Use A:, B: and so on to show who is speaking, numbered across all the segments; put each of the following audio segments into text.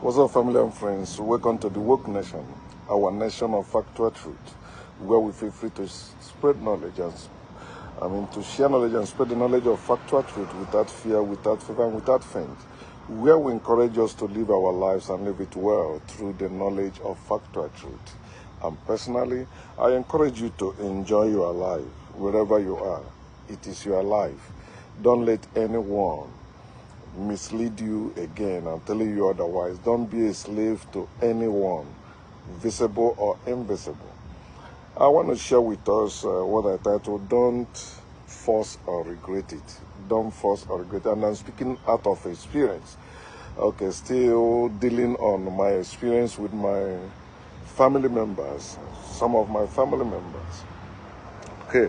A: What's up, family and friends? Welcome to the Woke Nation, our nation of factual truth, where we feel free to spread knowledge to share knowledge and spread the knowledge of factual truth without fear, without favor, and without faint. Where we encourage us to live our lives and live it well through the knowledge of factual truth. And personally, I encourage you to enjoy your life wherever you are. It is your life. Don't let anyone mislead you again. I'm telling you otherwise. Don't be a slave to anyone, visible or invisible. I want to share with us what I titled Don't Force or Regret It. Don't force or regret it. And I'm speaking out of experience. Okay, still dealing on my experience with my family members, some of my family members. Okay.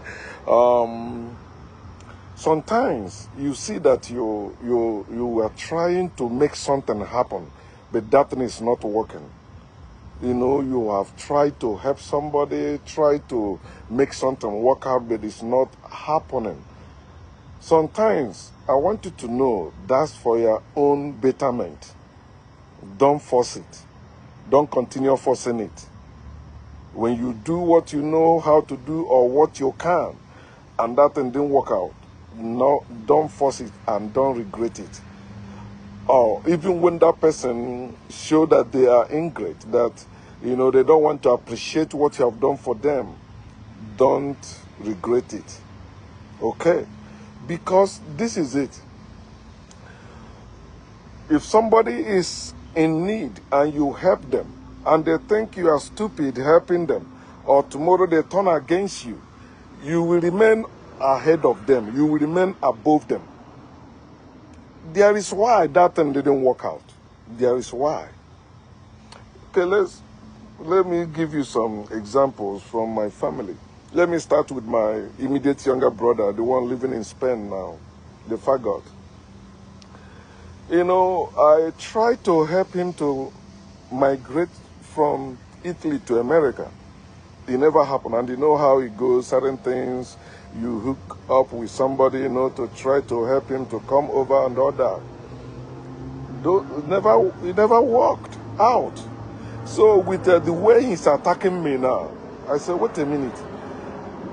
A: Sometimes you see that you are trying to make something happen, but that thing is not working. You know, you have tried to help somebody, try to make something work out, but it's not happening. Sometimes I want you to know that's for your own betterment. Don't force it. Don't continue forcing it. When you do what you know how to do or what you can, and that thing didn't work out, no, don't force it and don't regret it. Or even when that person show that they are ingrate, that they don't want to appreciate what you have done for them, don't regret it. Okay? Because this is it. If somebody is in need and you help them and they think you are stupid helping them, or tomorrow they turn against you, you will remain ahead of them. You will remain above them. There is why that thing didn't work out. There is why. Okay, let me give you some examples from my family. Let me start with my immediate younger brother, the one living in Spain now, the faggot. I tried to help him to migrate from Italy to America. It never happened, and you know how it goes. Certain things, you hook up with somebody, to try to help him to come over and all that. It never worked out. So with the way he's attacking me now, I said, wait a minute.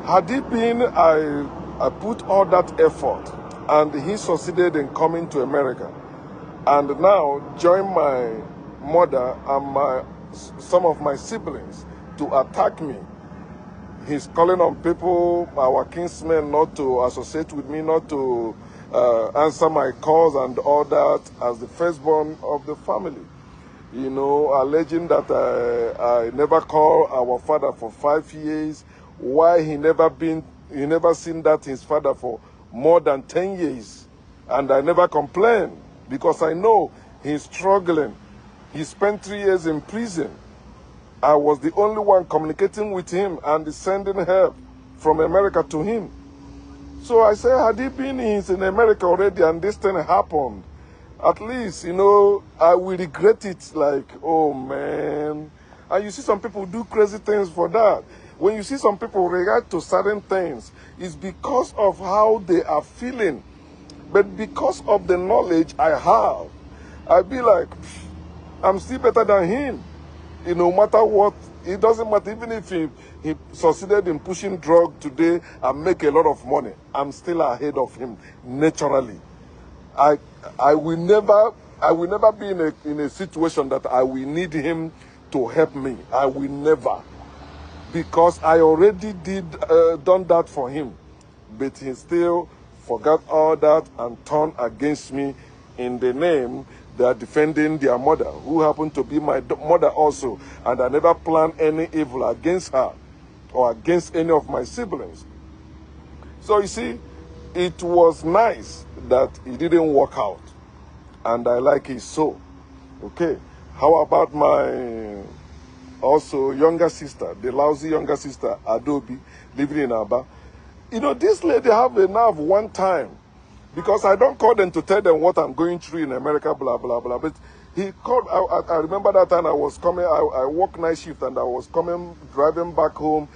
A: Had it been I put all that effort, and he succeeded in coming to America, and now join my mother and some of my siblings to attack me. He's calling on people, our kinsmen, not to associate with me, not to answer my calls and all that as the firstborn of the family. Alleging that I never called our father for 5 years, why he never seen that his father for more than 10 years. And I never complained because I know he's struggling. He spent 3 years in prison. I was the only one communicating with him and sending help from America to him. So I said, had he been in America already and this thing happened, at least, I will regret it like, oh man. And you see some people do crazy things for that. When you see some people react to certain things, it's because of how they are feeling. But because of the knowledge I have, I be like, I'm still better than him. No matter what, it doesn't matter. Even if he succeeded in pushing drug today and make a lot of money, I'm still ahead of him naturally. I will never be in a situation that I will need him to help me. I will never, because I already done that for him, but he still forgot all that and turned against me in the name. They are defending their mother, who happened to be my mother also, and I never planned any evil against her or against any of my siblings. So you see, it was nice that it didn't work out, and I like it so. Okay, how about my also younger sister, the lousy younger sister, Adobe, living in Aba? This lady have a nerve one time, because I don't call them to tell them what I'm going through in America, blah, blah, blah. But he called, I remember that time I was coming, I worked night shift and I was driving back home.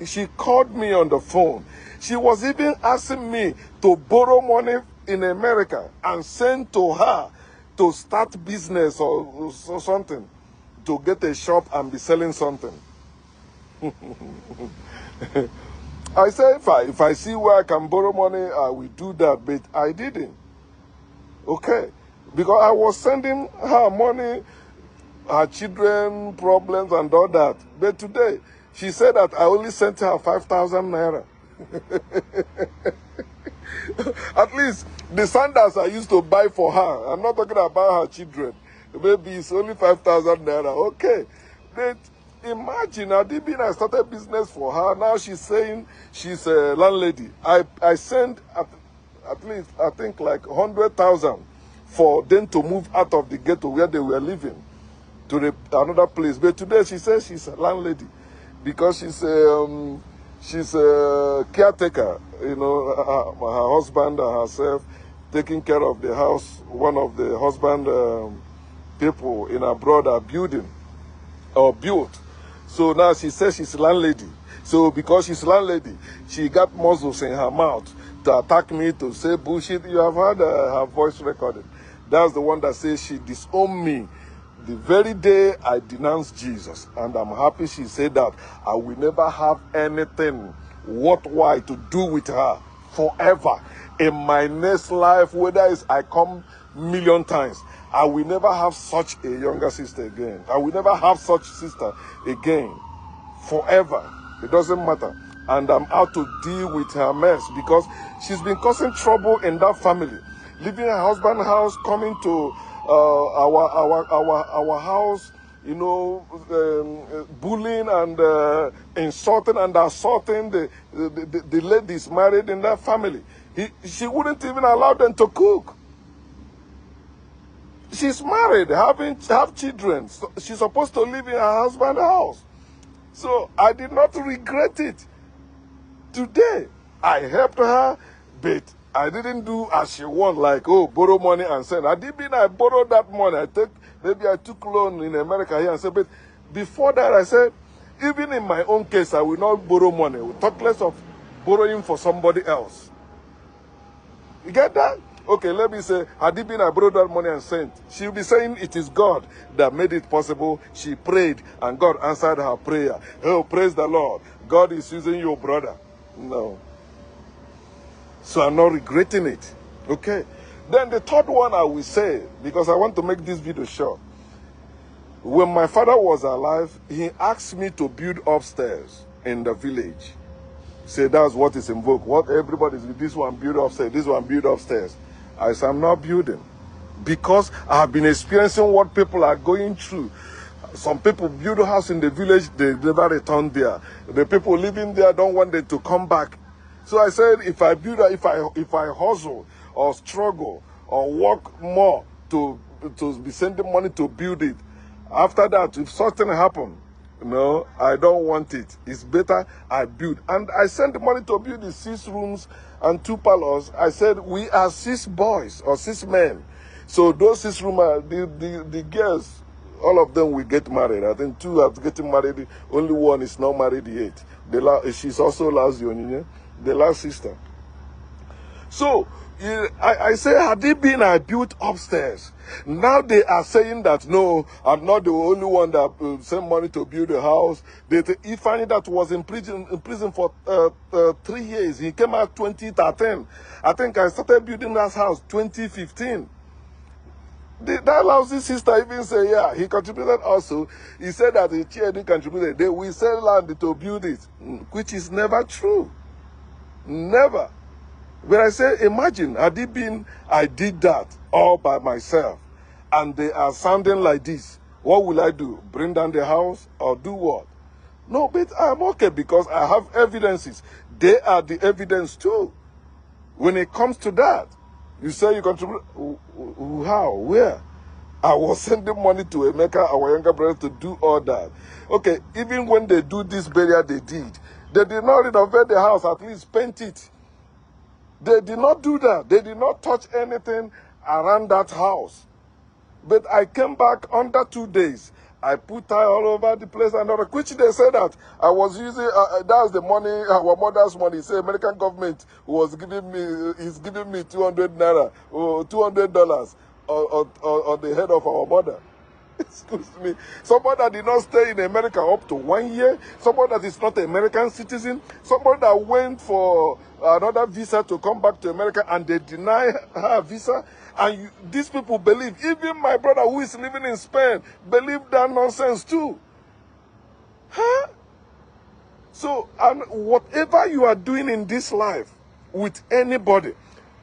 A: She called me on the phone. She was even asking me to borrow money in America and send to her to start business or something, to get a shop and be selling something. I say if I see where I can borrow money, I will do that, but I didn't. Okay, because I was sending her money, her children problems and all that. But today, she said that I only sent her 5,000 naira. At least the sandals I used to buy for her, I'm not talking about her children. Maybe it's only 5,000 naira. Okay. But imagine, I started business for her. Now she's saying she's a landlady. I sent at least, I think, like 100,000 for them to move out of the ghetto where they were living to another place. But today she says she's a landlady because she's a caretaker, you know, her husband and herself taking care of the house. One of the husband people in abroad are building or built. So now she says she's a landlady. So because she's a landlady, she got muscles in her mouth to attack me, to say bullshit. You have heard her voice recorded. That's the one that says she disowned me the very day I denounced Jesus. And I'm happy she said that. I will never have anything worthwhile to do with her forever. In my next life, whether it's I come million times, I will never have such a younger sister again. I will never have such sister again. Forever. It doesn't matter. And I'm out to deal with her mess because she's been causing trouble in that family. Leaving her husband's house, coming to our house, you know, bullying and insulting and assaulting the ladies married in that family. She wouldn't even allow them to cook. She's married, have children. So she's supposed to live in her husband's house. So I did not regret it. Today, I helped her, but I didn't do as she want, like, oh, borrow money and send. I borrowed that money. Maybe I took loan in America here and said, but before that, I said, even in my own case, I will not borrow money. We'll talk less of borrowing for somebody else. You get that? Okay, let me say, I borrowed that money and sent. She'll be saying it is God that made it possible. She prayed and God answered her prayer. Oh, praise the Lord. God is using your brother. No. So I'm not regretting it. Okay. Then the third one I will say, because I want to make this video short. When my father was alive, he asked me to build upstairs in the village. Say that's what is invoked. What everybody's, this one build upstairs, this one build upstairs. I said, I'm not building. Because I have been experiencing what people are going through. Some people build a house in the village, they never return there. The people living there don't want them to come back. So I said, if I build, if I hustle or struggle or work more to be sending money to build it, after that, if something happens, no, I don't want it. It's better I build. And I sent the money to build the 6 rooms and 2 parlors. I said, we are 6 boys or 6 men. So those 6 rooms, the girls, all of them will get married. I think 2 are getting married. Only 1 is not married yet. She's also last Yoniye, the last sister. So I say, had it been I built upstairs? Now they are saying that, no, I'm not the only one that sent money to build a house. He found that was in prison for 3 years. He came out 2013. I think I started building that house 2015. That lousy sister even say, yeah, he contributed also. He said that the chair didn't contribute. They will sell land to build it, which is never true. Never. But I say, imagine, had it been I did that all by myself, and they are sounding like this, what will I do? Bring down the house or do what? No, but I'm okay because I have evidences. They are the evidence too. When it comes to that, you say you contribute. How? Where? I was sending money to Emeka, our younger brother, to do all that. Okay, even when they do this burial they did not renovate the house, at least paint it. They did not do that. They did not touch anything around that house. But I came back under 2 days. I put tile all over the place and all, which they said that I was using, that's the money, our mother's money. Say American government was giving me, is giving me 200 naira or $200. on the head of our mother. Excuse me. Somebody that did not stay in America up to 1 year. Somebody that is not an American citizen. Somebody that went for another visa to come back to America and they deny her visa. And these people believe, even my brother who is living in Spain, believe that nonsense too. Huh? So, and whatever you are doing in this life with anybody,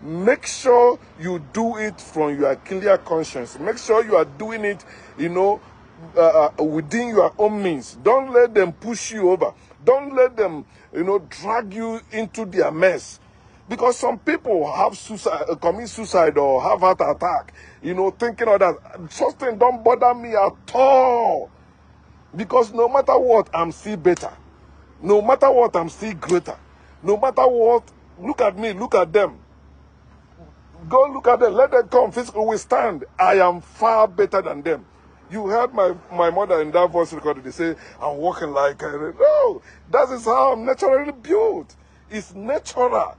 A: make sure you do it from your clear conscience. Make sure you are doing it, within your own means. Don't let them push you over. Don't let them, drag you into their mess. Because some people have commit suicide or have heart attack, thinking of that. Such thing don't bother me at all. Because no matter what, I'm still better. No matter what, I'm still greater. No matter what, look at me, look at them. Go look at them, let them come physically, we stand. I am far better than them. You heard my mother in that voice recording, they say, I'm walking like a... No, that is how I'm naturally built. It's natural.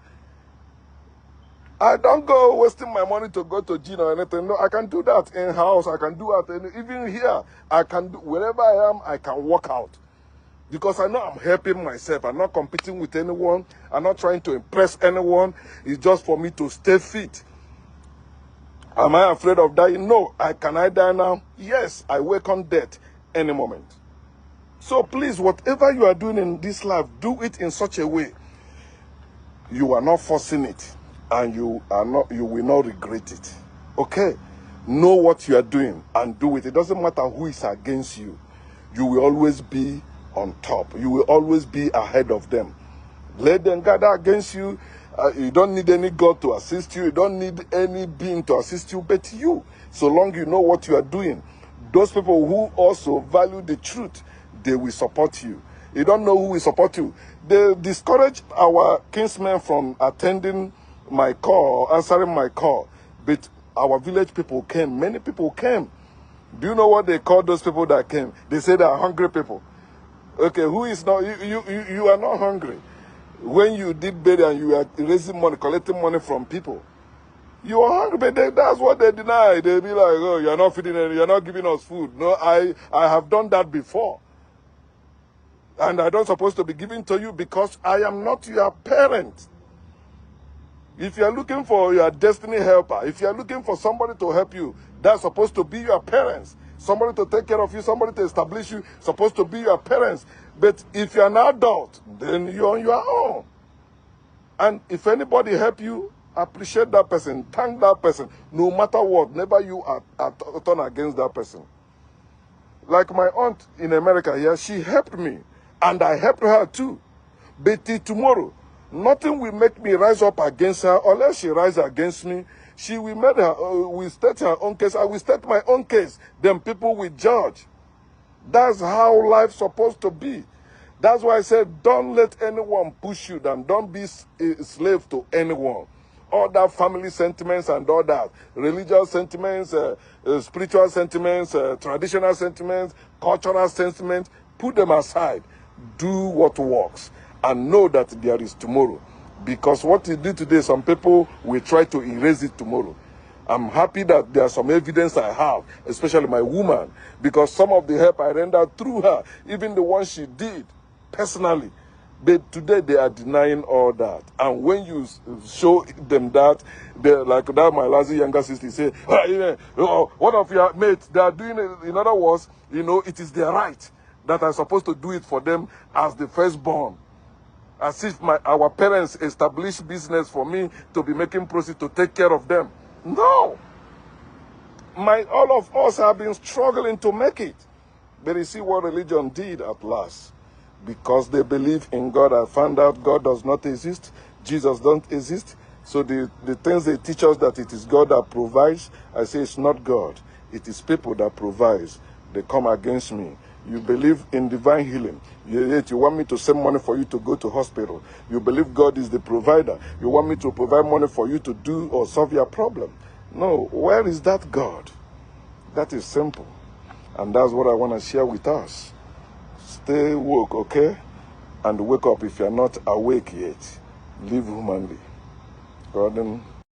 A: I don't go wasting my money to go to gym or anything. No, I can do that in-house. I can do that even here. I can do, wherever I am, I can work out. Because I know I'm helping myself. I'm not competing with anyone. I'm not trying to impress anyone. It's just for me to stay fit. Am I afraid of dying? No. Can I die now? Yes. I welcome death any moment. So please, whatever you are doing in this life, do it in such a way you are not forcing it. And you will not regret it. Okay? Know what you are doing and do it. It doesn't matter who is against you. You will always be on top. You will always be ahead of them. Let them gather against you. You don't need any God to assist you. You don't need any being to assist you but you. So long you know what you are doing. Those people who also value the truth, they will support you. You don't know who will support you. They discourage our kinsmen from attending my call, answering my call. But our village people came. Many people came. Do you know what they call those people that came? They say they are hungry people. Okay, who is not? You are not hungry. When you did better and you are raising money, collecting money from people, you are hungry. But that's what they deny. They be like, oh, you are not feeding any, you are not giving us food. No, I have done that before. And I don't supposed to be giving to you because I am not your parent. If you are looking for your destiny helper, if you are looking for somebody to help you, that's supposed to be your parents. Somebody to take care of you, somebody to establish you, supposed to be your parents. But if you're an adult, then you're on your own. And if anybody help you, appreciate that person, thank that person, no matter what. Never you are turn against that person. Like my aunt in America here, she helped me, and I helped her too. But till tomorrow, nothing will make me rise up against her unless she rises against me. She will make her, will state her own case. I will state my own case. Then people will judge. That's how life's supposed to be. That's why I said, don't let anyone push you down. Don't be a slave to anyone. All that family sentiments and all that, religious sentiments, spiritual sentiments, traditional sentiments, cultural sentiments, put them aside. Do what works. And know that there is tomorrow. Because what you do today, some people will try to erase it tomorrow. I'm happy that there are some evidence I have, especially my woman, because some of the help I rendered through her, even the one she did personally. But today they are denying all that. And when you show them that, they're like that, my last younger sister say, one of your mates, they are doing it. In other words, it is their right that I'm supposed to do it for them as the firstborn. As if our parents established business for me to be making proceeds to take care of them. No. All of us have been struggling to make it. But you see what religion did at last. Because they believe in God. I found out God does not exist. Jesus doesn't exist. So the things they teach us that it is God that provides, I say it's not God. It is people that provides. They come against me. You believe in divine healing. Yet you want me to send money for you to go to hospital. You believe God is the provider. You want me to provide money for you to do or solve your problem. No, where is that God? That is simple. And that's what I want to share with us. Stay woke, okay? And wake up if you're not awake yet. Live humanly. Gordon.